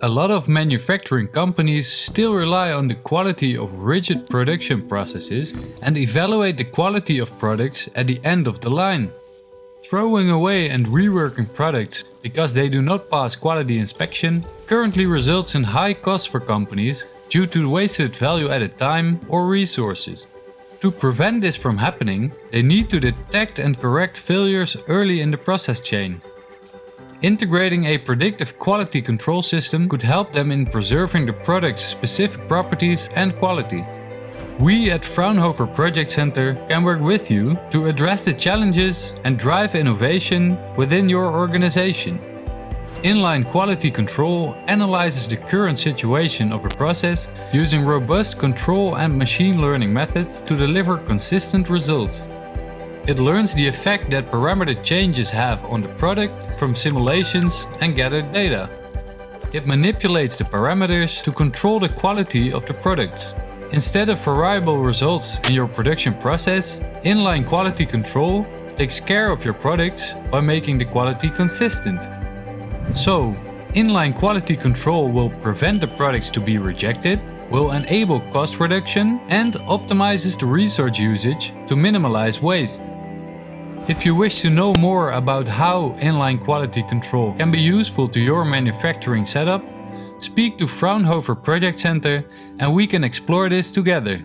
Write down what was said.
A lot of manufacturing companies still rely on the quality of rigid production processes and evaluate the quality of products at the end of the line. Throwing away and reworking products because they do not pass quality inspection currently results in high costs for companies due to wasted value-added time or resources. To prevent this from happening, they need to detect and correct failures early in the process chain. Integrating a predictive quality control system could help them in preserving the product's specific properties and quality. We at Fraunhofer Project Center can work with you to address the challenges and drive innovation within your organization. Inline quality control analyzes the current situation of a process using robust control and machine learning methods to deliver consistent results. It learns the effect that parameter changes have on the product from simulations and gathered data. It manipulates the parameters to control the quality of the products. Instead of variable results in your production process, inline quality control takes care of your products by making the quality consistent. So, inline quality control will prevent the products to be rejected, will enable cost reduction and optimizes the resource usage to minimize waste. If you wish to know more about how inline quality control can be useful to your manufacturing setup, speak to Fraunhofer Project Center and we can explore this together.